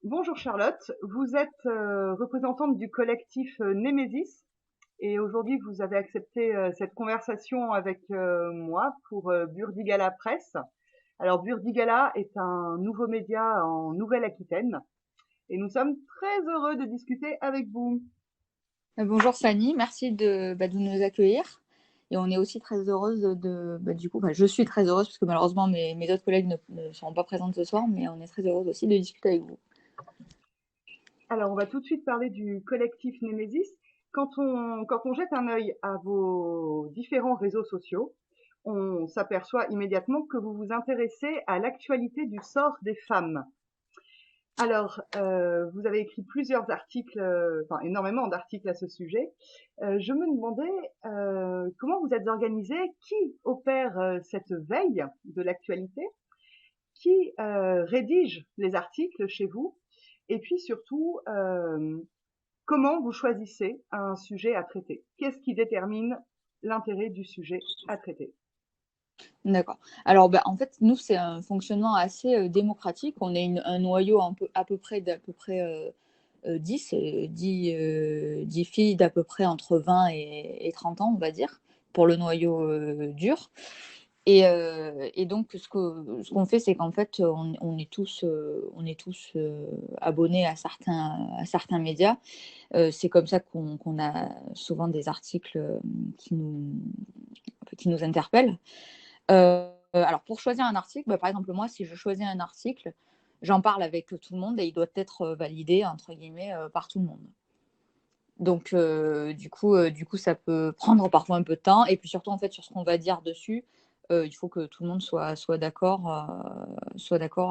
Bonjour Charlotte, vous êtes représentante du collectif Némésis et aujourd'hui vous avez accepté cette conversation avec moi pour Burdigala Presse. Alors Burdigala est un nouveau média en Nouvelle-Aquitaine et nous sommes très heureux de discuter avec vous. Bonjour Fanny, merci de nous accueillir. Et on est aussi très heureuse je suis très heureuse parce que malheureusement mes autres collègues ne seront pas présentes ce soir, mais on est très heureuse aussi de discuter avec vous. Alors on va tout de suite parler du collectif Némésis. Quand on jette un œil à vos différents réseaux sociaux, on s'aperçoit immédiatement que vous vous intéressez à l'actualité du sort des femmes. Alors, vous avez écrit plusieurs articles, enfin énormément d'articles à ce sujet. Je me demandais comment vous êtes organisé, qui opère cette veille de l'actualité, qui rédige les articles chez vous, et puis surtout, comment vous choisissez un sujet à traiter. Qu'est-ce qui détermine l'intérêt du sujet à traiter? D'accord. Alors en fait, nous, c'est un fonctionnement assez démocratique. On est un noyau d'à peu près 10, 10 filles d'à peu près entre 20 et 30 ans, on va dire, pour le noyau dur. Et donc, ce qu'on fait, c'est qu'en fait, on est tous abonnés à certains médias. C'est comme ça qu'on a souvent des articles qui nous interpellent. Alors, pour choisir un article, par exemple, moi, si je choisis un article, j'en parle avec tout le monde et il doit être validé, entre guillemets, par tout le monde. Donc, du coup, ça peut prendre parfois un peu de temps. Et puis surtout, en fait, sur ce qu'on va dire dessus, il faut que tout le monde soit d'accord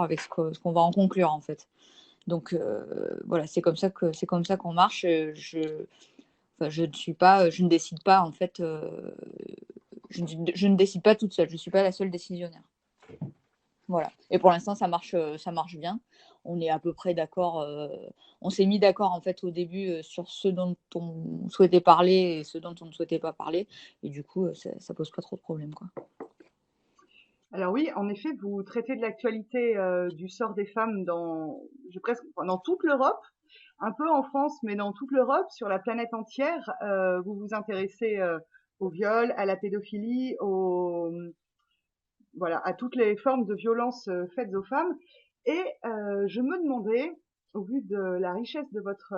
avec ce qu'on va en conclure, en fait. Donc, voilà, c'est comme ça qu'on marche. Enfin, je ne décide pas, en fait, je ne décide pas toute seule. Je ne suis pas la seule décisionnaire. Voilà. Et pour l'instant, ça marche bien. On est à peu près d'accord. On s'est mis d'accord en fait au début sur ce dont on souhaitait parler et ce dont on ne souhaitait pas parler. Et du coup, ça pose pas trop de problèmes, quoi. Alors oui, en effet, vous traitez de l'actualité du sort des femmes dans toute l'Europe, un peu en France, mais dans toute l'Europe, sur la planète entière. Vous vous intéressez au viol, à la pédophilie, voilà, à toutes les formes de violences faites aux femmes. Et je me demandais, au vu de la richesse de votre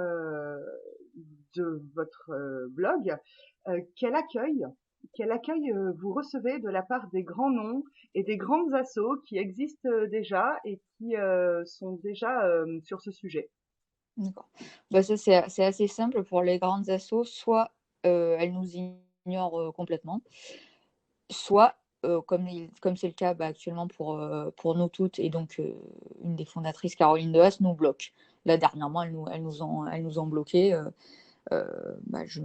blog, euh, quel accueil, quel accueil vous recevez de la part des grands noms et des grandes assos qui existent déjà et qui sont déjà sur ce sujet. D'accord. Ça, c'est assez simple pour les grandes assos. Soit elles nous ignorent complètement, soit, comme c'est le cas actuellement pour nous toutes, et donc une des fondatrices, Caroline Dehaas, nous bloque. Là, dernièrement, elles nous ont bloqués. Je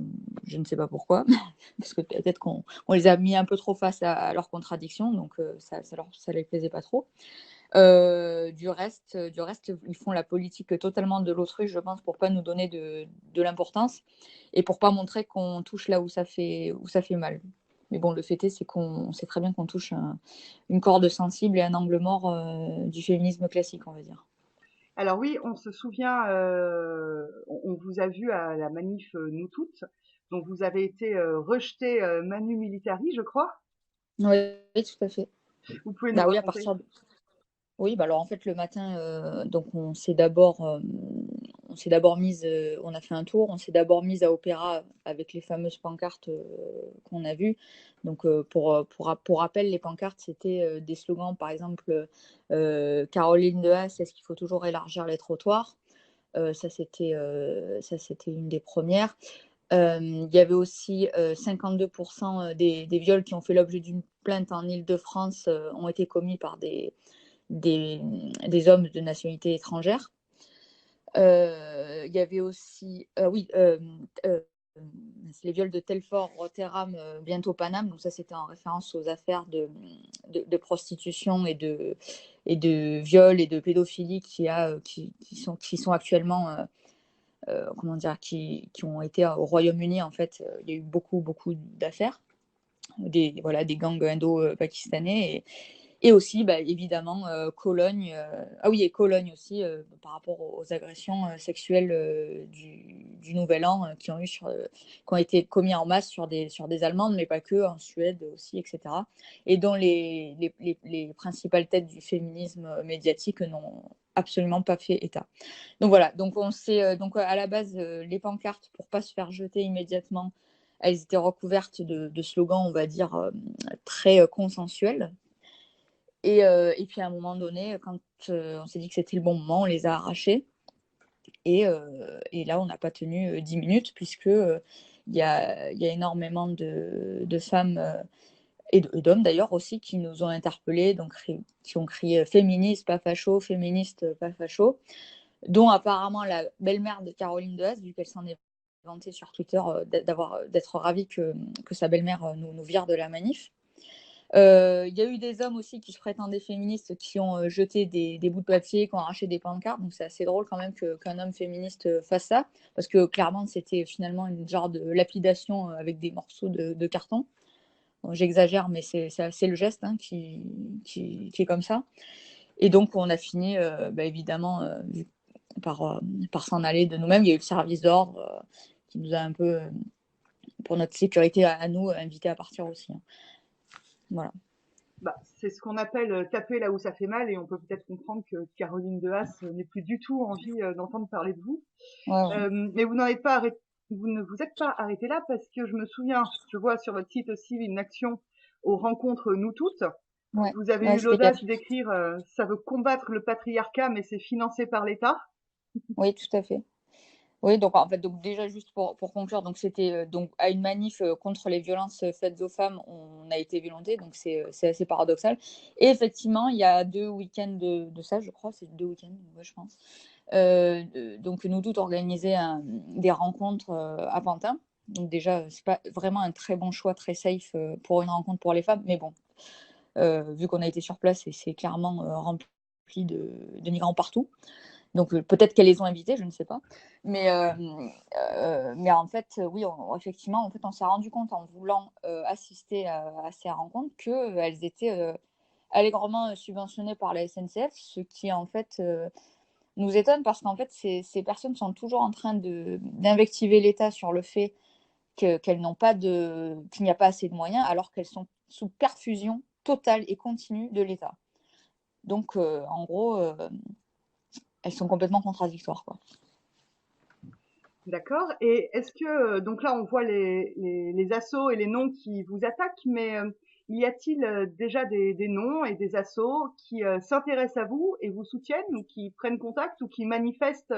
ne sais pas pourquoi, parce que peut-être on les a mis un peu trop face à leurs contradictions, donc ça les plaisait pas trop. Du reste, ils font la politique totalement de l'autruche, je pense, pour pas nous donner de l'importance et pour pas montrer qu'on touche là où ça fait mal. Mais bon, le fait est, c'est qu'on sait très bien qu'on touche une corde sensible et un angle mort du féminisme classique, on va dire. Alors oui, on se souvient, on vous a vu à la manif Nous Toutes, donc vous avez été rejeté manu militari, je crois. Oui, tout à fait. Vous pouvez nous Bah oui, à raconter? partir de, Oui, alors en fait le matin, donc on s'est d'abord mise, on a fait un tour, on s'est d'abord mise à Opéra avec les fameuses pancartes qu'on a vues. Donc pour rappel, les pancartes c'était des slogans, par exemple Caroline de Haas, est-ce qu'il faut toujours élargir les trottoirs? Ça c'était une des premières. Il y avait aussi 52% des viols qui ont fait l'objet d'une plainte en Île-de-France ont été commis par des, des hommes de nationalité étrangère. Il y avait aussi, euh, les viols de Telfort, Rotterdam, bientôt Paname. Donc ça, c'était en référence aux affaires de prostitution et de viol et de pédophilie qui sont actuellement, comment dire, qui ont été au Royaume-Uni. En fait, il y a eu beaucoup d'affaires, voilà, des gangs indo-pakistanais. Et aussi, bah, évidemment, Cologne. Ah oui, et Cologne aussi, par rapport aux agressions sexuelles du Nouvel An qui ont été commis en masse sur des Allemandes, mais pas que, en Suède aussi, etc. Et dont les principales têtes du féminisme médiatique n'ont absolument pas fait état. Donc voilà, donc on sait, donc à la base, les pancartes, pour pas se faire jeter immédiatement, elles étaient recouvertes de slogans, on va dire, très consensuels. Et puis à un moment donné, quand on s'est dit que c'était le bon moment, on les a arrachés. Et là, on n'a pas tenu 10 minutes, puisque il y a énormément de femmes et d'hommes d'ailleurs aussi qui nous ont interpellés, donc qui ont crié féministe, pas facho, féministe, pas facho, dont apparemment la belle-mère de Caroline Dehaze, vu qu'elle s'en est vantée sur Twitter d'être ravie que sa belle-mère nous vire de la manif. Il y a eu des hommes aussi qui se prétendaient féministes qui ont jeté des bouts de papier, qui ont arraché des pancartes. Donc c'est assez drôle quand même qu'un homme féministe fasse ça, parce que clairement c'était finalement une genre de lapidation avec des morceaux de carton. Bon, j'exagère, mais c'est le geste hein, qui est comme ça. Et donc on a fini évidemment par s'en aller de nous-mêmes. Il y a eu le service d'ordre qui nous a un peu, pour notre sécurité à nous, invités à partir aussi. Hein. Voilà. Bah, c'est ce qu'on appelle taper là où ça fait mal, et on peut peut-être comprendre que Caroline Dehaas n'ait plus du tout envie d'entendre parler de vous. Ouais, ouais. Mais vous n'en êtes pas arrêté, vous ne vous êtes pas arrêté là, parce que je me souviens, je vois sur votre site aussi une action aux rencontres Nous Toutes. Ouais, Vous avez ouais, eu c'était il y a... l'audace d'écrire ça veut combattre le patriarcat, mais c'est financé par l'État. Oui, tout à fait. Oui, donc en fait, donc déjà juste pour conclure, donc c'était donc à une manif contre les violences faites aux femmes, on a été violentés, donc c'est assez paradoxal. Et effectivement, il y a 2 week-ends de ça, je crois, c'est 2 week-ends, ouais, je pense. Donc nous toutes organisé des rencontres à Pantin. Donc déjà, c'est pas vraiment un très bon choix, très safe pour une rencontre pour les femmes, mais bon, vu qu'on a été sur place, et c'est clairement rempli de migrants partout. Donc peut-être qu'elles les ont invitées, je ne sais pas. Mais en fait, oui, effectivement, en fait, on s'est rendu compte en voulant assister à ces rencontres qu'elles étaient allègrement subventionnées par la SNCF, ce qui en fait nous étonne parce qu'en fait, ces personnes sont toujours en train d'invectiver l'État sur le fait qu'elles n'ont pas qu'il n'y a pas assez de moyens, alors qu'elles sont sous perfusion totale et continue de l'État. Donc, en gros, elles sont complètement contradictoires, quoi. D'accord. Et est-ce que, donc là, on voit les assos et les noms qui vous attaquent, mais y a-t-il déjà des noms et des assos qui s'intéressent à vous et vous soutiennent, ou qui prennent contact, ou qui manifestent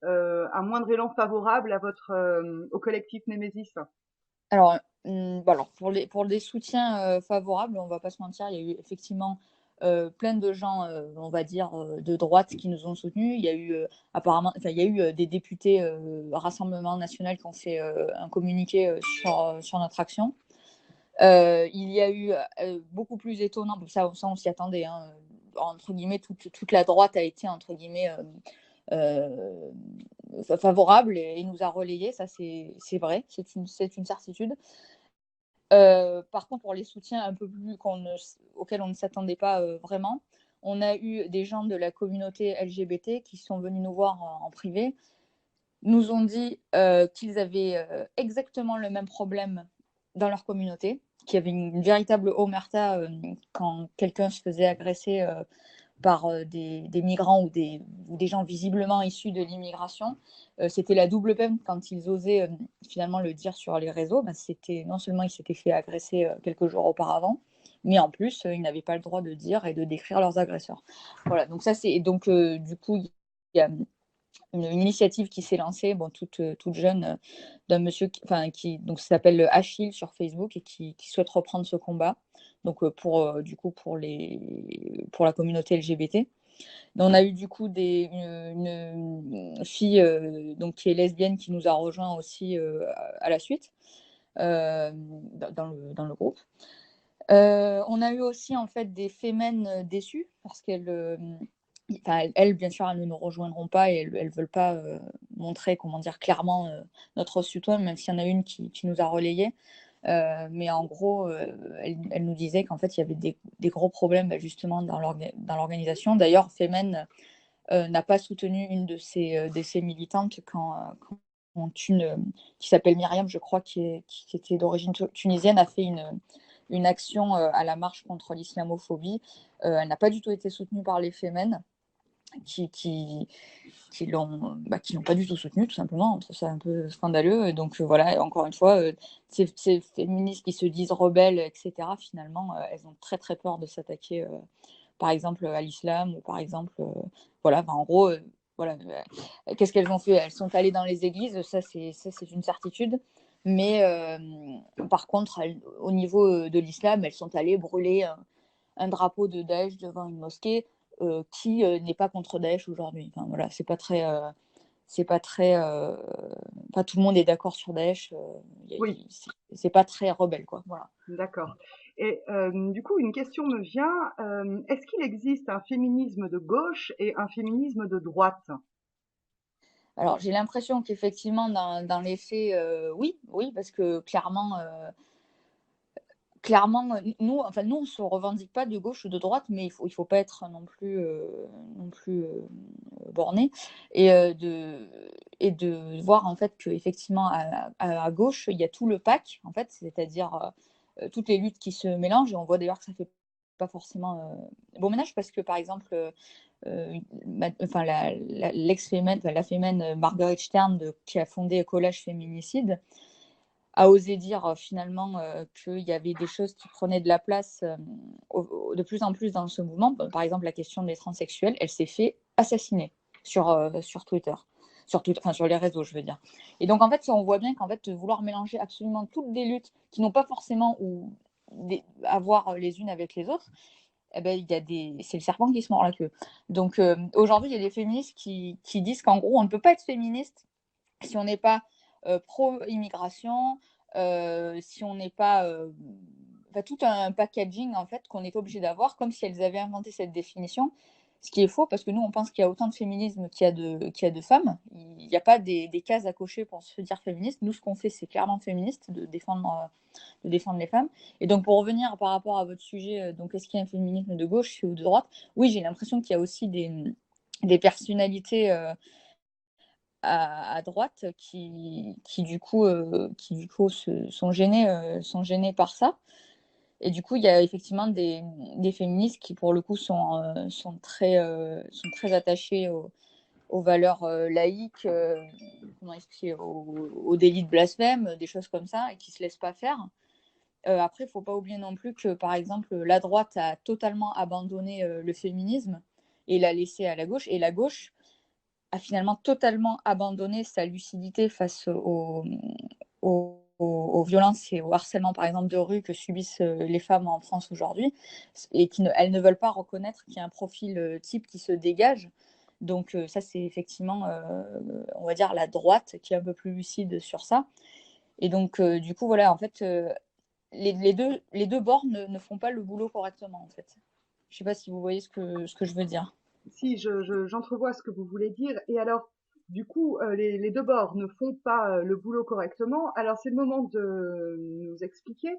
un moindre élan favorable à au collectif Némésis? Alors, alors pour des soutiens favorables, on ne va pas se mentir, il y a eu effectivement plein de gens, on va dire, de droite qui nous ont soutenus. Il y a eu apparemment, enfin, il y a eu des députés Rassemblement National qui ont fait un communiqué sur notre action. Il y a eu beaucoup plus étonnant, ça on s'y attendait, hein, entre guillemets, toute la droite a été, entre guillemets, favorable et nous a relayés, ça c'est vrai, c'est une certitude. Par contre, pour les soutiens un peu plus auxquels on ne s'attendait pas vraiment, on a eu des gens de la communauté LGBT qui sont venus nous voir en privé, nous ont dit qu'ils avaient exactement le même problème dans leur communauté, qu'il y avait une véritable omerta quand quelqu'un se faisait agresser par des migrants ou des gens visiblement issus de l'immigration. C'était la double peine quand ils osaient finalement le dire sur les réseaux. Ben, c'était, non seulement ils s'étaient fait agresser quelques jours auparavant, mais en plus, ils n'avaient pas le droit de dire et de décrire leurs agresseurs. Voilà, donc ça c'est. Donc du coup, il y a une initiative qui s'est lancée, bon, toute jeune, d'un monsieur qui donc s'appelle Achille sur Facebook et qui souhaite reprendre ce combat. Donc du coup pour la communauté LGBT. On a eu du coup une fille donc qui est lesbienne qui nous a rejoint aussi à la suite dans le groupe. On a eu aussi en fait des fémènes déçues parce elles, bien sûr, elles ne nous rejoindront pas et elles veulent pas montrer, comment dire, clairement notre soutien, même s'il y en a une qui nous a relayé. Mais en gros, elle nous disait qu'en fait, il y avait des gros problèmes justement dans l'organisation. D'ailleurs, Femen n'a pas soutenu une de ses militantes quand qui s'appelle Myriam, je crois, qui était d'origine tunisienne, a fait une action à la marche contre l'islamophobie. Elle n'a pas du tout été soutenue par les Femen qui l'ont pas du tout soutenu, tout simplement. On trouve ça un peu scandaleux. Et donc voilà, encore une fois, ces féministes qui se disent rebelles, etc., finalement, elles ont très très peur de s'attaquer, par exemple, à l'islam, ou par exemple, voilà, en gros, voilà, qu'est-ce qu'elles ont fait? Elles sont allées dans les églises, ça c'est une certitude. Mais par contre, au niveau de l'islam, elles sont allées brûler un drapeau de Daesh devant une mosquée. Qui n'est pas contre Daesh aujourd'hui. Enfin, voilà, c'est pas très, pas tout le monde est d'accord sur Daesh. Oui, C'est pas très rebelle, quoi. Voilà. d'accord. Et du coup, une question me vient. Est-ce qu'il existe un féminisme de gauche et un féminisme de droite? Alors, j'ai l'impression qu'effectivement, dans les faits, oui, oui, parce que clairement, nous, enfin, nous, on se revendique pas de gauche ou de droite, mais il faut pas être non plus borné et de voir en fait que effectivement à gauche, il y a tout le pack, en fait, c'est-à-dire toutes les luttes qui se mélangent. Et on voit d'ailleurs que ça fait pas forcément bon ménage parce que par exemple, enfin l'ex-fémène, enfin, la fémène Marguerite Stern qui a fondé Collège Féminicide a osé dire finalement qu'il y avait des choses qui prenaient de la place de plus en plus dans ce mouvement. Par exemple, la question des transsexuels, elle s'est fait assassiner sur Twitter. Enfin, sur les réseaux, je veux dire. Et donc, en fait, on voit bien qu'en fait, vouloir mélanger absolument toutes des luttes qui n'ont pas forcément à voir les unes avec les autres, eh ben, c'est le serpent qui se mord la queue. Donc, aujourd'hui, il y a des féministes qui disent qu'en gros, on ne peut pas être féministe si on n'est pas pro-immigration, si on n'est pas. Enfin, tout un packaging en fait qu'on est obligé d'avoir, comme si elles avaient inventé cette définition. Ce qui est faux, parce que nous, on pense qu'il y a autant de féminisme qu'il y a de femmes. Il n'y a pas des cases à cocher pour se dire féministe. Nous, ce qu'on fait, c'est clairement féministe, de défendre les femmes. Et donc, pour revenir par rapport à votre sujet, donc est-ce qu'il y a un féminisme de gauche ou de droite? Oui, j'ai l'impression qu'il y a aussi des personnalités à droite qui du coup sont gênés par ça. Et du coup, il y a effectivement des féministes qui, pour le coup, sont très attachées aux valeurs laïques, comment expliquer, au délit de blasphème, des choses comme ça, et qui ne se laissent pas faire. Après, il ne faut pas oublier non plus que, par exemple, la droite a totalement abandonné le féminisme et l'a laissé à la gauche. Et la gauche a finalement totalement abandonné sa lucidité face aux violences et au harcèlement, par exemple, de rue que subissent les femmes en France aujourd'hui, et elles ne veulent pas reconnaître qu'il y a un profil type qui se dégage. Donc ça, c'est effectivement, on va dire, la droite qui est un peu plus lucide sur ça. Et donc, du coup, voilà, en fait, les deux bords ne font pas le boulot correctement, en fait. Je ne sais pas si vous voyez ce que je veux dire. Si, j'entrevois ce que vous voulez dire. Et alors, du coup, les deux bords ne font pas le boulot correctement. Alors, c'est le moment de nous expliquer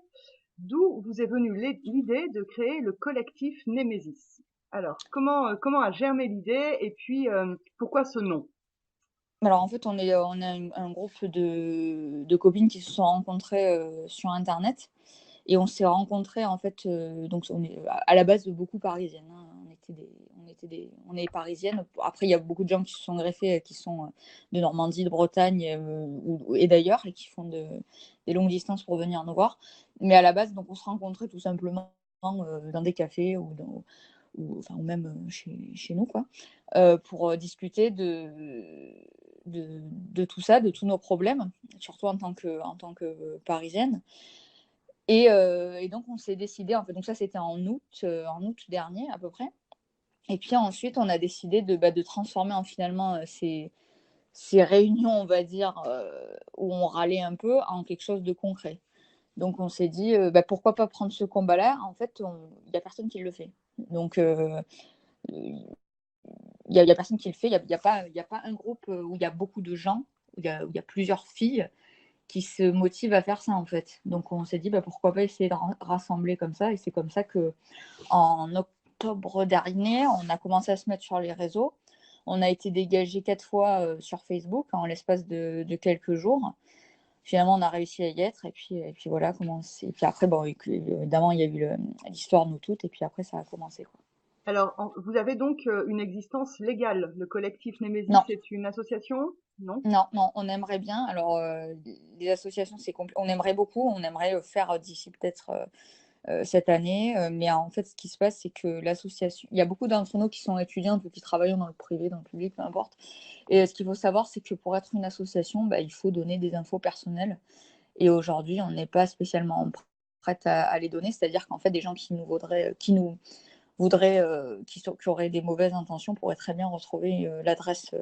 d'où vous est venue l'idée de créer le collectif Némésis. Alors, comment a germé l'idée et puis pourquoi ce nom? Alors en fait, on a un groupe de copines qui se sont rencontrées sur Internet et on s'est rencontrées en fait, donc on est à la base beaucoup parisiennes. Hein. On est parisiennes. Après, il y a beaucoup de gens qui se sont greffés, qui sont de Normandie, de Bretagne et d'ailleurs et qui font des longues distances pour venir nous voir. Mais à la base, donc on se rencontrait tout simplement dans des cafés ou même chez nous, quoi, pour discuter de tout ça, de tous nos problèmes, surtout en tant que parisienne. Et donc, on s'est décidé, en fait, donc ça, c'était en août dernier, à peu près. Et puis ensuite, on a décidé de transformer finalement ces réunions, on va dire, où on râlait un peu, en quelque chose de concret. Donc, on s'est dit, pourquoi pas prendre ce combat-là? En fait, il n'y a personne qui le fait. Donc, il y a personne qui le fait. Il y a pas un groupe où il y a beaucoup de gens, où il y a plusieurs filles qui se motivent à faire ça en fait. Donc on s'est dit pourquoi pas essayer de rassembler comme ça, et c'est comme ça que en octobre dernier, on a commencé à se mettre sur les réseaux. On a été dégagé 4 fois sur Facebook en l'espace de quelques jours. Finalement, on a réussi à y être, et puis voilà comment c'est. Et puis après, évidemment, il y a eu l'histoire Nous Toutes, et puis après, ça a commencé, quoi. Alors, vous avez donc une existence légale. Le collectif Némésis Non, est une association? Non? non, non, on aimerait bien. Alors, les associations, on aimerait beaucoup. On aimerait le faire d'ici peut-être cette année. Mais en fait, ce qui se passe, c'est que l'association, il y a beaucoup d'entre nous qui sont étudiants ou qui travaillent dans le privé, dans le public, peu importe. Et ce qu'il faut savoir, c'est que pour être une association, il faut donner des infos personnelles. Et aujourd'hui, on n'est pas spécialement prête à les donner. C'est-à-dire qu'en fait, des gens qui auraient des mauvaises intentions pourraient très bien retrouver l'adresse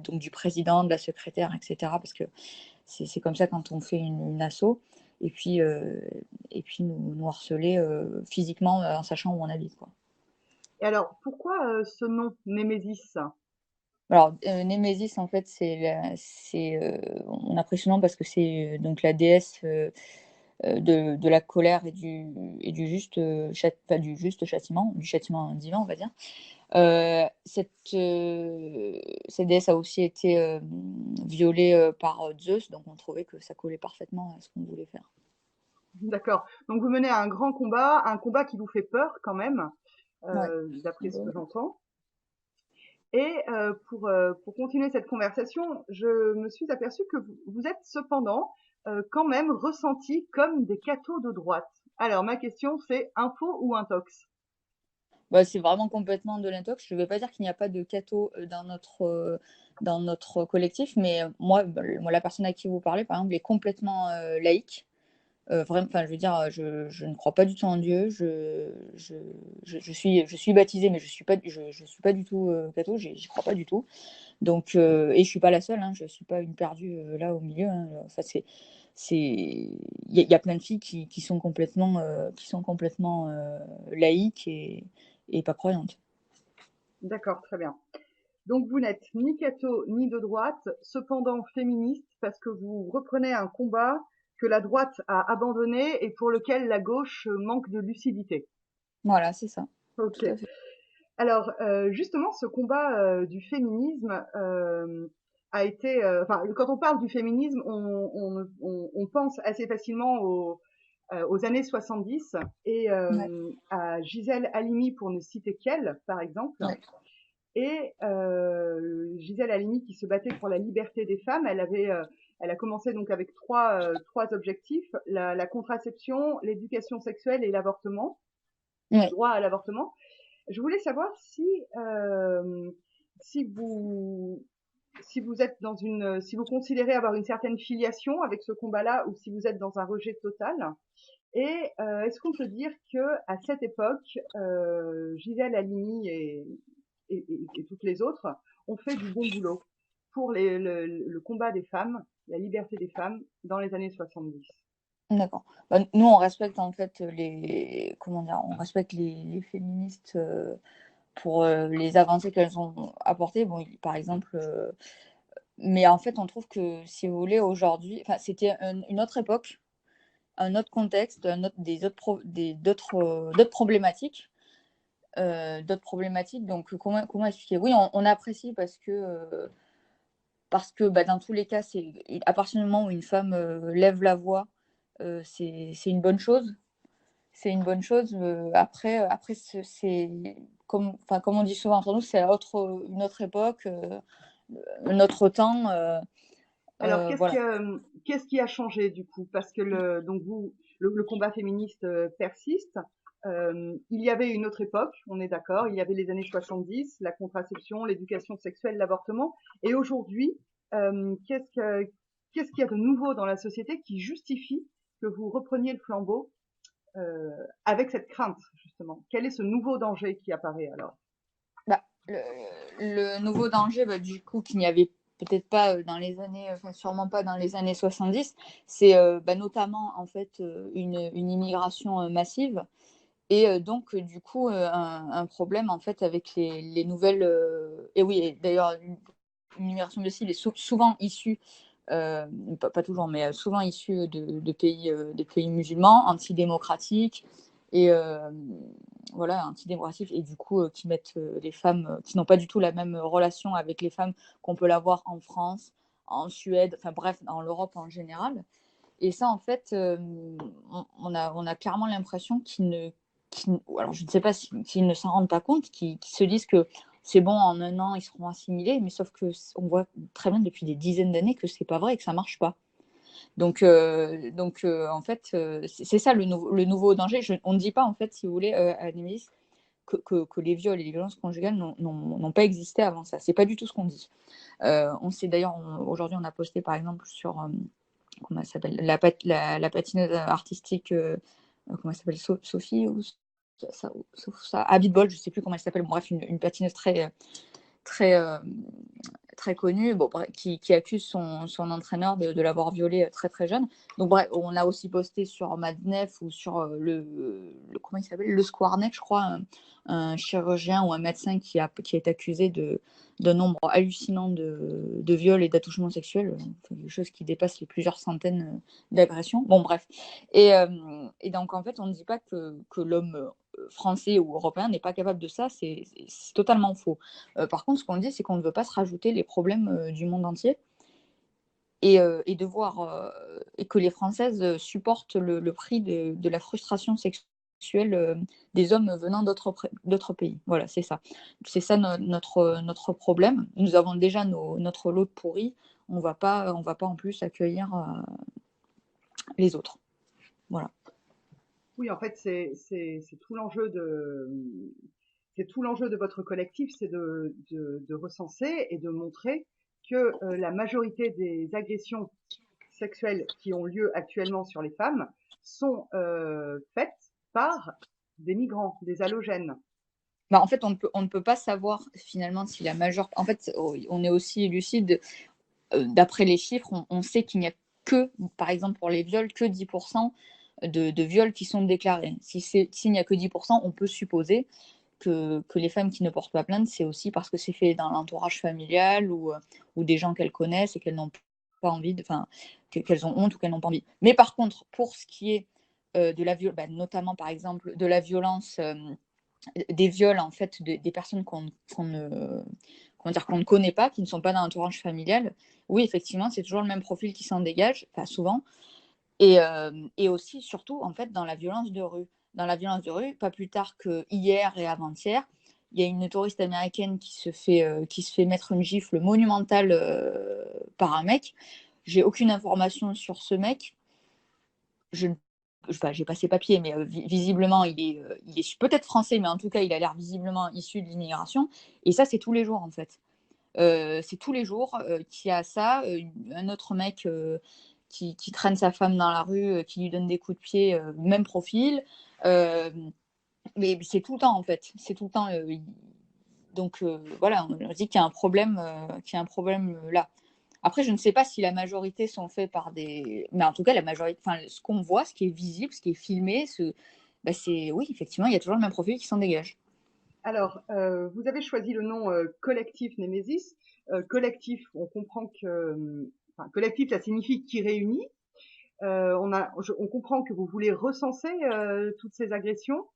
donc du président, de la secrétaire, etc. Parce que c'est comme ça quand on fait une asso. Et puis, nous harceler physiquement en sachant où on habite, quoi. Et alors, pourquoi ce nom, Némésis? Alors, Némésis, en fait, on a pris ce nom parce que c'est donc la déesse de la colère et du juste, du juste châtiment, du châtiment divin, on va dire. Cette déesse a aussi été violée par Zeus, donc on trouvait que ça collait parfaitement à ce qu'on voulait faire. D'accord. Donc vous menez un combat qui vous fait peur quand même, Ouais. d'après ce que j'entends. Et pour continuer cette conversation, je me suis aperçue que vous êtes cependant quand même ressentis comme des cathos de droite. Alors ma question c'est info ou intox? C'est vraiment complètement de l'intox. Je ne vais pas dire qu'il n'y a pas de catho dans notre collectif, mais moi, la personne à qui vous parlez, par exemple, est complètement laïque. Vraiment, enfin, je veux dire, je ne crois pas du tout en Dieu. Je suis baptisée, mais je suis pas du tout catho. J'y crois pas du tout. Donc, et je suis pas la seule. Hein, je suis pas une perdue là au milieu. Hein. Enfin, il y a plein de filles qui sont complètement laïques et pas croyantes. D'accord, très bien. Donc vous n'êtes ni catho ni de droite, cependant féministe parce que vous reprenez un combat que la droite a abandonné et pour lequel la gauche manque de lucidité. Voilà, c'est ça. Ok. Tout à fait. Alors justement, ce combat du féminisme a été, enfin, quand on parle du féminisme, on pense assez facilement aux années 70 et Ouais. à Gisèle Halimi pour ne citer qu'elle, par exemple. Ouais. Et Gisèle Halimi qui se battait pour la liberté des femmes, elle a commencé donc avec trois objectifs la contraception, l'éducation sexuelle et l'avortement, le Ouais. droit à l'avortement. Je voulais savoir si vous si vous êtes si vous considérez avoir une certaine filiation avec ce combat-là ou si vous êtes dans un rejet total. Et est-ce qu'on peut dire que à cette époque, Gisèle Halimi et toutes les autres ont fait du bon boulot pour le combat des femmes, la liberté des femmes dans les années 70. D'accord. Nous, on respecte en fait comment dire, on respecte les féministes pour les avancées qu'elles ont apportées. Bon, par exemple, mais en fait, on trouve que si vous voulez aujourd'hui, enfin, c'était une autre époque, un autre contexte, d'autres problématiques. Donc, comment expliquer? Oui, on apprécie parce que dans tous les cas, à partir du moment où une femme lève la voix, c'est une bonne chose. C'est une bonne chose. Après comme on dit souvent entre nous, c'est une autre époque, un autre temps. Alors, Voilà. qu'est-ce qui a changé du coup? Parce que donc le combat féministe persiste. Il y avait une autre époque, on est d'accord. Il y avait les années 70, la contraception, l'éducation sexuelle, l'avortement. Et aujourd'hui, qu'est-ce qu'il y a de nouveau dans la société qui justifie que vous repreniez le flambeau avec cette crainte justement? Quel est ce nouveau danger qui apparaît alors? Bah, le nouveau danger, du coup, qu'il n'y avait peut-être pas dans les années, enfin, sûrement pas dans les années 70, c'est notamment en fait une immigration massive. Et donc, du coup, un problème en fait avec les nouvelles. Et oui, et d'ailleurs, une immigration de cible est souvent issue pas toujours, mais souvent issus des pays musulmans, antidémocratiques, et voilà, antidémocratifs, et du coup qui mettent les femmes, qui n'ont pas du tout la même relation avec les femmes qu'on peut l'avoir en France, en Suède, enfin bref, en Europe en général. Et ça, en fait, on a clairement l'impression alors je ne sais pas s'ils ne s'en rendent pas compte, qu'ils se disent que c'est bon, en un an, ils seront assimilés, mais sauf qu'on voit très bien depuis des dizaines d'années que c'est pas vrai et que ça marche pas. Donc en fait, c'est ça le nouveau danger. On ne dit pas, en fait, si vous voulez, à Némésis, que les viols et les violences conjugales n'ont pas existé avant ça. C'est pas du tout ce qu'on dit. On sait d'ailleurs, aujourd'hui, on a posté par exemple sur comment elle s'appelle, la patineuse artistique, comment elle s'appelle, Sophie ou ça, Abitbol, je sais plus comment elle s'appelle. Bon, bref, une patineuse très très connue, bon, qui accuse son entraîneur de l'avoir violée très très jeune. Donc bref, on a aussi posté sur Madnef ou sur comment il s'appelle, le Squarenet, je crois, un chirurgien ou un médecin qui est accusé d'un nombre hallucinant de viols et d'attouchements sexuels, quelque chose qui dépasse les plusieurs centaines d'agressions. Bon bref. Et donc en fait, on ne dit pas que l'homme français ou européen n'est pas capable de ça, c'est totalement faux. Par contre, ce qu'on dit, c'est qu'on ne veut pas se rajouter les problèmes du monde entier, et de voir et que les Françaises supportent le prix de la frustration sexuelle des hommes venant d'autres pays. Voilà, c'est ça. C'est ça notre problème. Nous avons déjà notre lot de pourris. On va pas en plus accueillir les autres. Voilà. Oui, en fait, c'est tout l'enjeu de votre collectif, c'est de recenser et de montrer que la majorité des agressions sexuelles qui ont lieu actuellement sur les femmes sont faites par des migrants, des allogènes. Bah, en fait, on ne peut pas savoir finalement si la majeure. En fait, on est aussi lucide. D'après les chiffres, on sait qu'il n'y a que, par exemple pour les viols, que 10% de viols qui sont déclarés. S'il n'y a que 10%, on peut supposer que les femmes qui ne portent pas plainte, c'est aussi parce que c'est fait dans l'entourage familial ou des gens qu'elles connaissent et qu'elles n'ont pas envie, enfin, qu'elles ont honte ou qu'elles n'ont pas envie. Mais par contre, pour ce qui est de la violence, notamment par exemple de la violence, des viols en fait, des personnes qu'on ne connaît pas, qui ne sont pas dans l'entourage familial, oui, effectivement, c'est toujours le même profil qui s'en dégage, enfin souvent, et aussi, surtout, en fait, dans la violence de rue. Dans la violence de rue, pas plus tard que hier et avant-hier, il y a une touriste américaine qui se fait mettre une gifle monumentale par un mec. J'ai aucune information sur ce mec. Je Enfin, j'ai pas ses papiers, mais visiblement, il est peut-être français, mais en tout cas, il a l'air visiblement issu de l'immigration. Et ça, c'est tous les jours, en fait. C'est tous les jours qu'il y a ça. Un autre mec qui traîne sa femme dans la rue, qui lui donne des coups de pied, même profil. Mais c'est tout le temps, en fait. C'est tout le temps. Donc, voilà, on dit qu'il y a un problème, là. Après, je ne sais pas si la majorité sont faits par des. Mais en tout cas, la majorité, enfin, ce qu'on voit, ce qui est visible, ce qui est filmé, c'est. Oui, effectivement, il y a toujours le même profil qui s'en dégage. Alors, vous avez choisi le nom collectif Némésis. Collectif, on comprend que, enfin, collectif, ça signifie qui réunit. On comprend que vous voulez recenser toutes ces agressions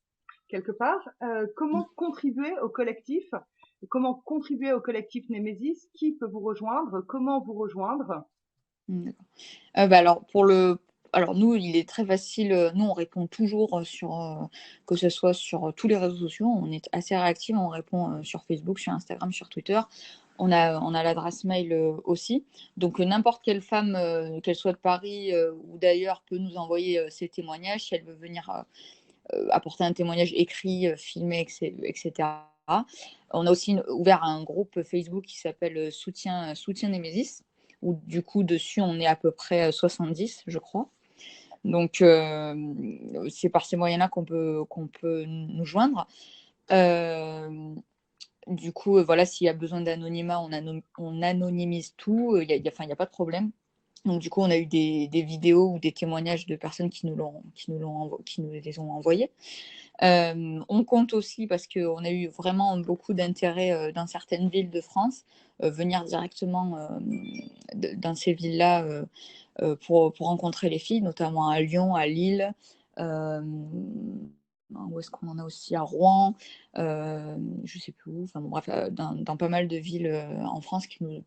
quelque part. Comment contribuer au collectif? Comment contribuer au collectif Némésis? Qui peut vous rejoindre? Comment vous rejoindre? D'accord. Alors nous, il est très facile. Nous, on répond toujours que ce soit sur tous les réseaux sociaux. On est assez réactif. On répond sur Facebook, sur Instagram, sur Twitter. On a l'adresse mail aussi. Donc n'importe quelle femme, qu'elle soit de Paris ou d'ailleurs, peut nous envoyer ses témoignages si elle veut venir apporter un témoignage écrit, filmé, etc. On a aussi ouvert un groupe Facebook qui s'appelle Soutien Némésis, où du coup dessus on est à peu près 70, je crois. Donc c'est par ces moyens-là qu'on peut nous joindre. Du coup, voilà, s'il y a besoin d'anonymat, on anonymise tout. Il n'y a pas de problème. Donc du coup, on a eu des vidéos ou des témoignages de personnes qui nous les ont envoyés. On compte aussi, parce qu'on a eu vraiment beaucoup d'intérêt dans certaines villes de France, venir directement dans ces villes-là pour rencontrer les filles, notamment à Lyon, à Lille. Où est-ce qu'on en a aussi à Rouen, je sais plus où, enfin bon, bref, dans pas mal de villes en France qui nous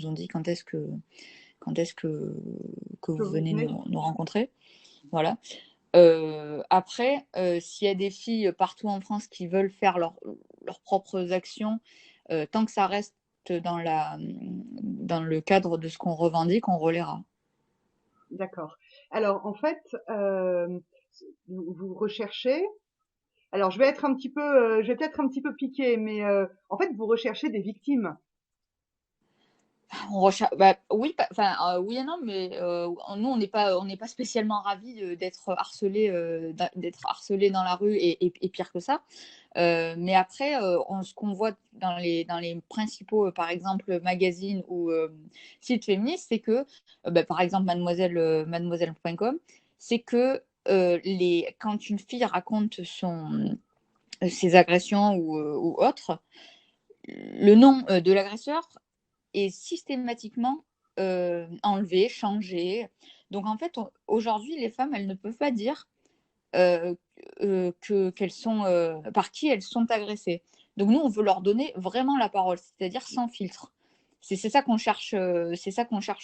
ont dit quand est-ce que Que vous vous venez venez. nous rencontrer. Voilà. Après, s'il y a des filles partout en France qui veulent faire leurs propres actions, tant que ça reste dans le cadre de ce qu'on revendique, on relaiera. D'accord. Alors, en fait, vous recherchez. Alors, je vais peut-être un petit peu piquer, mais en fait, vous recherchez des victimes. On recherche, bah, oui, enfin, oui et non, mais nous, on n'est pas spécialement ravis d'être harcelés dans la rue et pire que ça. Mais après, ce qu'on voit dans les principaux, par exemple, magazines ou sites féministes, c'est que, bah, par exemple, mademoiselle.com, c'est que quand une fille raconte ses agressions ou autres, le nom de l'agresseur est systématiquement enlevé, changé. Donc en fait, aujourd'hui, les femmes, elles ne peuvent pas dire euh, qu'elles sont, par qui elles sont agressées. Donc nous, on veut leur donner vraiment la parole, c'est-à-dire sans filtre. C'est c'est ça qu'on cherche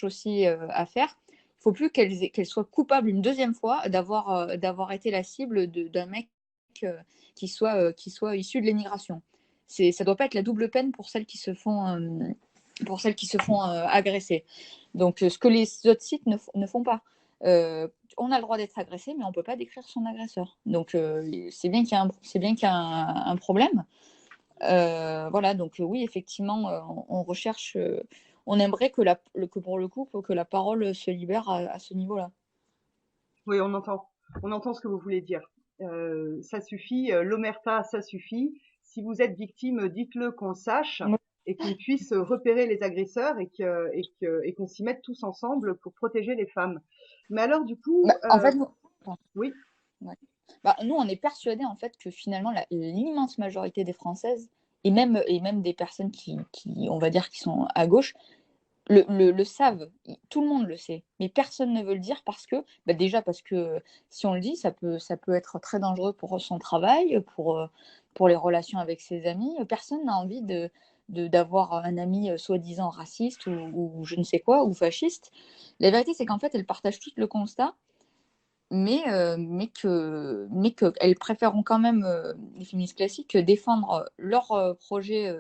aussi à faire. Il ne faut plus qu'elles soient coupables une deuxième fois d'avoir été la cible d'un mec qui soit issu de l'immigration. Ça ne doit pas être la double peine pour celles qui se font agresser. Donc, ce que les autres sites ne font pas. On a le droit d'être agressé, mais on ne peut pas décrire son agresseur. Donc, c'est bien qu'il y a un problème. Voilà, donc oui, effectivement, on recherche, on aimerait que pour le coup, que la parole se libère à ce niveau-là. Oui, on entend ce que vous voulez dire. Ça suffit, l'omerta, ça suffit. Si vous êtes victime, dites-le qu'on sache et qu'on puisse repérer les agresseurs et qu'on s'y mette tous ensemble pour protéger les femmes. Mais alors, du coup, Bah, en fait, oui, ouais. Bah, nous, on est persuadés en fait que finalement, l'immense majorité des Françaises et même des personnes on va dire, qui sont à gauche, le savent. Tout le monde le sait, mais personne ne veut le dire parce que, bah, déjà parce que si on le dit, ça peut être très dangereux pour son travail, pour les relations avec ses amis. Personne n'a envie d'avoir un ami soi-disant raciste ou je ne sais quoi, ou fasciste. La vérité, c'est qu'en fait, elles partagent toutes le constat mais qu'elles préféreront quand même, les féministes classiques, défendre leur projet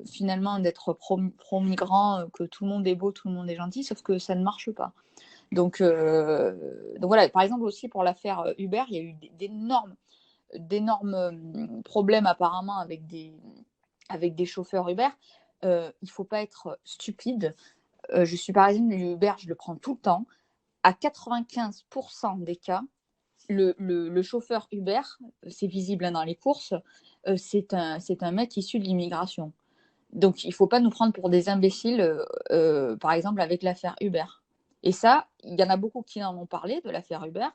finalement d'être pro-migrant, que tout le monde est beau, tout le monde est gentil, sauf que ça ne marche pas. Donc voilà, par exemple aussi pour l'affaire Uber, il y a eu d'énormes problèmes apparemment avec des chauffeurs Uber. Il ne faut pas être stupide. Je suis parisienne, mais Uber, je le prends tout le temps. À 95% des cas, le chauffeur Uber, c'est visible dans les courses, c'est un mec issu de l'immigration. Donc, il ne faut pas nous prendre pour des imbéciles, par exemple, avec l'affaire Uber. Et ça, il y en a beaucoup qui en ont parlé de l'affaire Uber.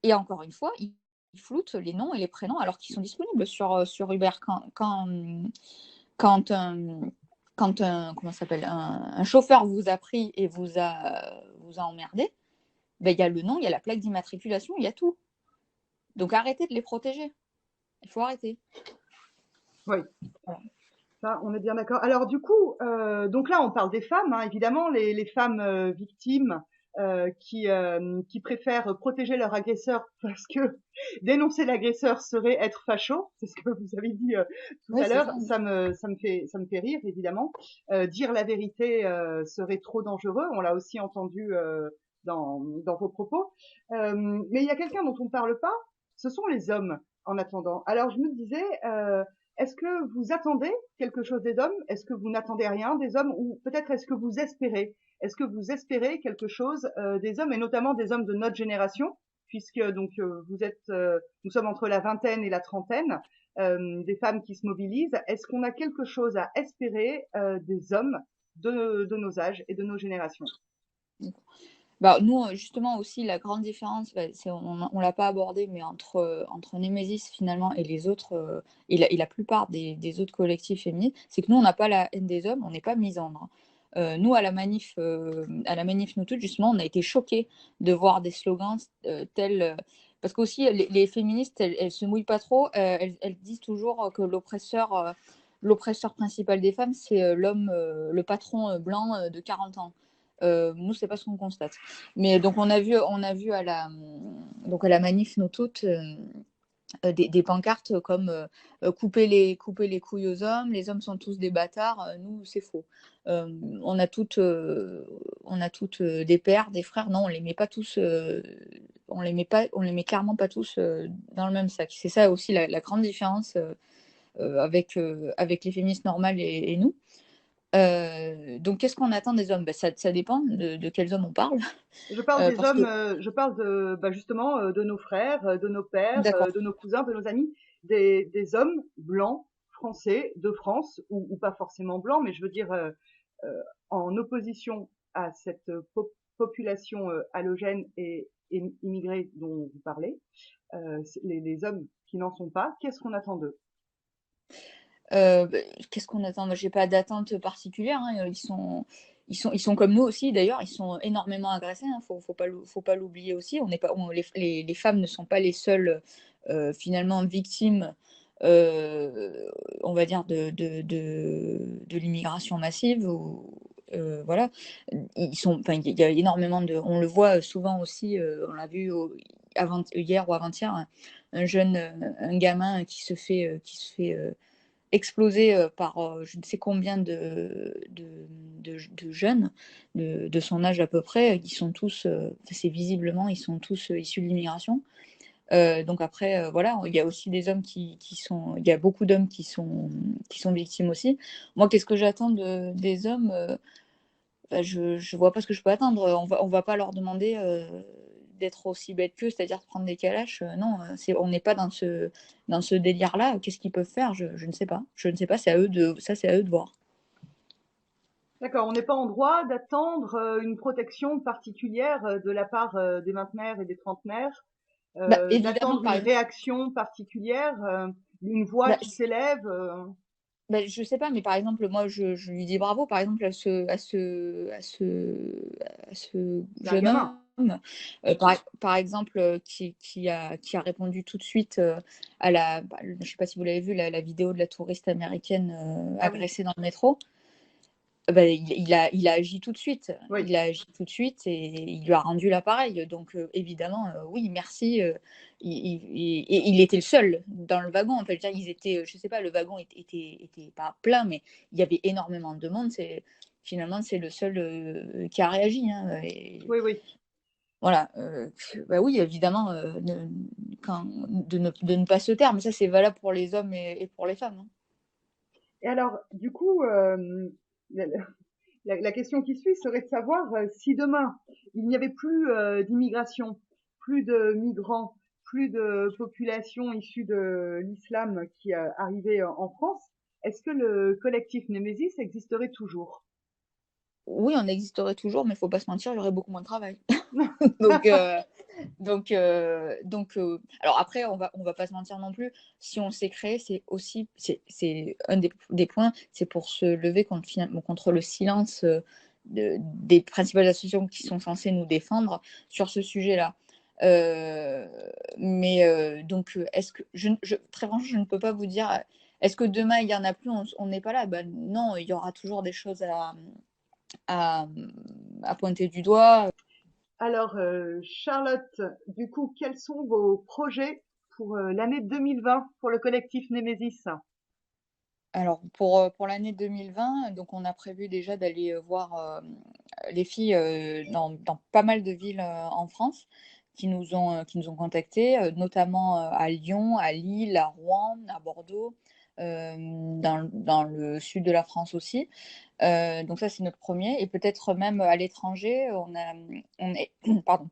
Et encore une fois, ils floutent les noms et les prénoms alors qu'ils sont disponibles sur Uber. Quand un, comment s'appelle, un chauffeur vous a pris et vous a emmerdé, ben, il y a le nom, il y a la plaque d'immatriculation, il y a tout. Donc arrêtez de les protéger. Il faut arrêter. oui. Voilà. Ça, on est bien d'accord. Alors du coup, donc là, on parle des femmes, hein, évidemment, les femmes victimes qui préfèrent protéger leur agresseur parce que dénoncer l'agresseur serait être facho. C'est ce que vous avez dit tout Oui, à c'est l'heure. ça. Ça me fait rire, évidemment. Dire la vérité serait trop dangereux. On l'a aussi entendu dans vos propos. Mais il y a quelqu'un dont on ne parle pas. Ce sont les hommes. En attendant. Alors je me disais. Est-ce que vous attendez quelque chose des hommes? Est-ce que vous n'attendez rien des hommes? Ou peut-être est-ce que vous espérez? Est-ce que vous espérez quelque chose des hommes et notamment des hommes de notre génération? Puisque donc nous sommes entre la vingtaine et la trentaine, des femmes qui se mobilisent. Est-ce qu'on a quelque chose à espérer des hommes de nos âges et de nos générations? Bah, nous, justement, aussi, la grande différence, bah, on l'a pas abordé, mais entre Némésis, finalement, et les autres, et la plupart des autres collectifs féministes, c'est que nous, on n'a pas la haine des hommes, on n'est pas misandre. Nous, à la manif Nous Toutes, justement, on a été choqués de voir des slogans tels. Parce qu'aussi, les féministes, elles se mouillent pas trop. Elles disent toujours que l'oppresseur principal des femmes, c'est l'homme, le patron blanc de 40 ans. Nous, c'est pas ce qu'on constate. Mais donc, on a vu donc à la manif Nous Toutes des pancartes comme couper les couilles aux hommes, les hommes sont tous des bâtards. Nous, c'est faux. On a toutes des pères, des frères. Non, on les met pas tous. On les met clairement pas tous dans le même sac. C'est ça aussi la grande différence avec les féministes normales et nous. Donc, qu'est-ce qu'on attend des hommes? Ça dépend de quels hommes on parle. Je parle des Parce que, hommes, je parle de, bah, justement, de nos frères, de nos pères, d'accord. de nos cousins, de nos amis, des hommes blancs, français, de France, ou pas forcément blancs, mais je veux dire, en opposition à cette population halogène et immigrée dont vous parlez, les hommes qui n'en sont pas, qu'est-ce qu'on attend d'eux? Bah, qu'est-ce qu'on attend? Moi, j'ai pas d'attente particulière, hein. Ils sont comme nous aussi, d'ailleurs, ils sont énormément agressés, hein. Faut pas l'oublier aussi. On n'est pas, les femmes ne sont pas les seules finalement victimes, on va dire, de l'immigration massive. Voilà. Enfin, il y a énormément de. On le voit souvent aussi, on l'a vu hier ou avant-hier, un gamin qui se fait explosé par je ne sais combien de jeunes de son âge à peu près, qui sont tous, c'est visiblement, ils sont tous issus de l'immigration. Donc après, voilà, il y a aussi des hommes qui sont, il y a beaucoup d'hommes qui sont victimes aussi. Moi, qu'est-ce que j'attends des hommes? Bah, je vois pas ce que je peux attendre. On va pas leur demander d'être aussi bêtes qu'eux, c'est-à-dire de prendre des calaches. Non, on n'est pas dans ce délire-là. Qu'est-ce qu'ils peuvent faire? Je ne sais pas. Je ne sais pas. C'est à eux de voir. D'accord, on n'est pas en droit d'attendre une protection particulière de la part des vingtenaires et des trentenaires, Bah, évidemment, d'attendre une réaction particulière, une voix bah, qui s'élève. je sais pas, mais par exemple, moi, je lui dis bravo, par exemple, à ce C'est un jeune gamin. homme, par exemple, qui a répondu tout de suite je sais pas si vous l'avez vu, la vidéo de la touriste américaine Ah oui, agressée dans le métro. Il a agi tout de suite. oui. Il a agi tout de suite et il lui a rendu l'appareil. Donc, évidemment, oui, merci. Il était le seul dans le wagon. En fait, je veux dire, ils étaient, je sais pas, le wagon était pas plein, mais il y avait énormément de monde. Finalement, c'est le seul qui a réagi, hein. Et Oui, oui. voilà. Bah oui, évidemment, de ne pas se taire. Mais ça, c'est valable pour les hommes et pour les femmes, hein. Et alors, du coup, la, la question qui suit serait de savoir si demain il n'y avait plus d'immigration, plus de migrants, plus de population issue de l'islam qui arrivait en France, est-ce que le collectif Némésis existerait toujours? Oui, on existerait toujours, mais il faut pas se mentir, il y aurait beaucoup moins de travail. Donc, alors après, on va pas se mentir non plus. Si on s'est créé, c'est un des points, c'est pour se lever contre le silence des principales associations qui sont censées nous défendre sur ce sujet-là. Euh, est-ce que très franchement, je ne peux pas vous dire. Est-ce que demain il y en a plus, on n'est pas là? Ben, non, il y aura toujours des choses à, à pointer du doigt. Alors, Charlotte, du coup, quels sont vos projets pour l'année 2020 pour le collectif Némésis? Alors pour l'année 2020, donc on a prévu déjà d'aller, voir, les filles, dans pas mal de villes, en France qui nous ont contactés, notamment, à Lyon, à Lille, à Rouen, à Bordeaux, dans le sud de la France aussi. Donc ça, c'est notre premier et peut-être même à l'étranger, on est pardon,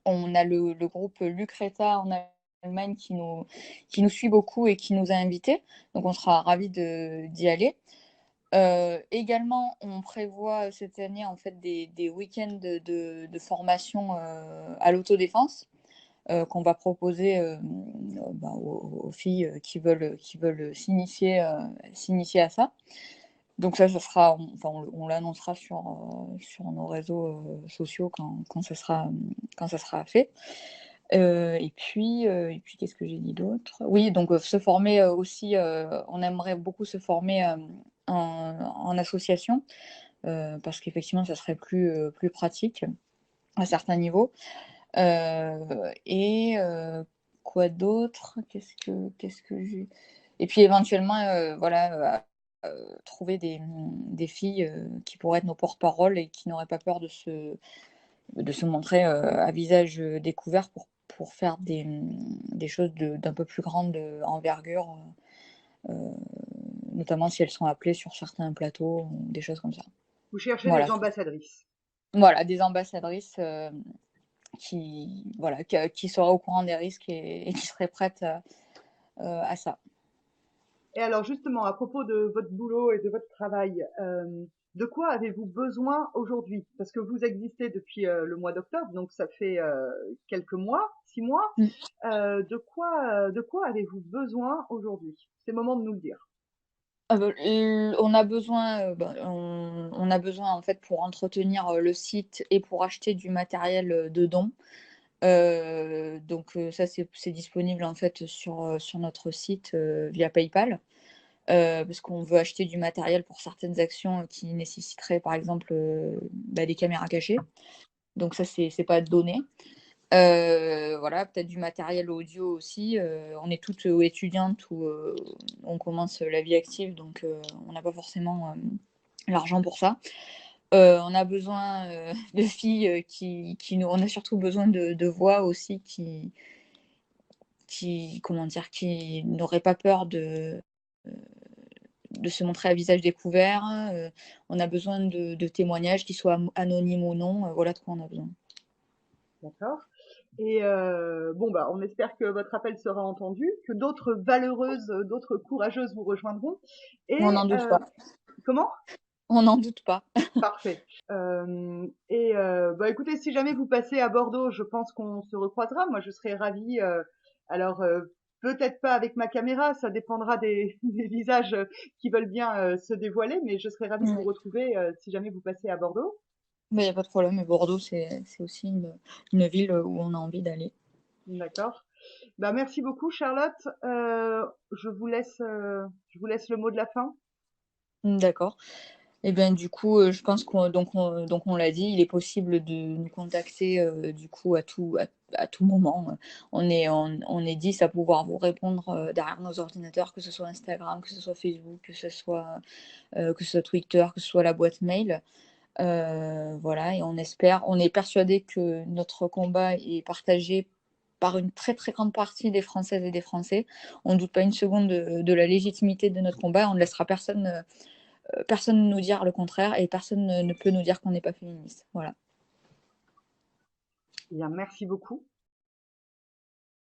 on a le groupe Lucreta en Allemagne qui nous suit beaucoup et qui nous a invités. Donc on sera ravis d'y aller. Également, on prévoit cette année en fait des week-ends de formation à l'autodéfense qu'on va proposer aux filles qui veulent s'initier à ça. Donc ça sera, on l'annoncera sur nos réseaux sociaux quand ça sera fait. Et puis qu'est-ce que j'ai dit d'autre? Oui, donc se former aussi, on aimerait beaucoup se former en association, parce qu'effectivement, ça serait plus pratique à certains niveaux. Et quoi d'autre? Qu'est-ce que j'ai. Et puis éventuellement, voilà, trouver des filles qui pourraient être nos porte-parole et qui n'auraient pas peur de se montrer à visage découvert pour faire des choses d'un peu plus grande envergure, euh, notamment si elles sont appelées sur certains plateaux, ou des choses comme ça. Vous cherchez Voilà, des ambassadrices. voilà, des ambassadrices qui seraient au courant des risques et qui seraient prêtes à ça. Et alors justement, à propos de votre boulot et de votre travail, de quoi avez-vous besoin aujourd'hui? Parce que vous existez depuis le mois d'octobre, donc ça fait quelques mois, 6 mois. Mm. De quoi avez-vous besoin aujourd'hui? C'est le moment de nous le dire. On a besoin, on a besoin en fait pour entretenir le site et pour acheter du matériel de don. Donc ça c'est disponible en fait sur notre site via PayPal, parce qu'on veut acheter du matériel pour certaines actions qui nécessiteraient par exemple des caméras cachées. Donc ça c'est pas donné. Voilà, peut-être du matériel audio aussi. On est toutes étudiantes ou on commence la vie active, donc on n'a pas forcément l'argent pour ça. On a besoin de filles on a surtout besoin de voix aussi comment dire, qui n'auraient pas peur de se montrer à visage découvert. On a besoin de témoignages, qu'ils soient anonymes ou non. Voilà de quoi on a besoin. D'accord? Et bon, bah, on espère que votre appel sera entendu, que d'autres valeureuses, d'autres courageuses vous rejoindront. On Et n'en doute pas. comment? On n'en doute pas. Parfait. Et bah, écoutez, si jamais vous passez à Bordeaux, je pense qu'on se recroisera. Moi, je serais ravie. Alors, peut-être pas avec ma caméra, ça dépendra des visages qui veulent bien se dévoiler, mais je serais ravie de vous Ouais. retrouver si jamais vous passez à Bordeaux. Mais il n'y a pas de problème. Et Bordeaux, c'est aussi une ville où on a envie d'aller. D'accord. Bah, merci beaucoup, Charlotte. Je vous laisse le mot de la fin. D'accord. Et bien du coup, je pense qu'on l'a dit, il est possible de nous contacter du coup à tout moment. On est 10 à pouvoir vous répondre derrière nos ordinateurs, que ce soit Instagram, que ce soit Facebook, que ce soit Twitter, que ce soit la boîte mail. Voilà, et on est persuadé que notre combat est partagé par une très très grande partie des Françaises et des Français. On ne doute pas une seconde de la légitimité de notre combat. On ne laissera personne nous dire le contraire et personne ne peut nous dire qu'on n'est pas féministe. Voilà. Eh bien, merci beaucoup.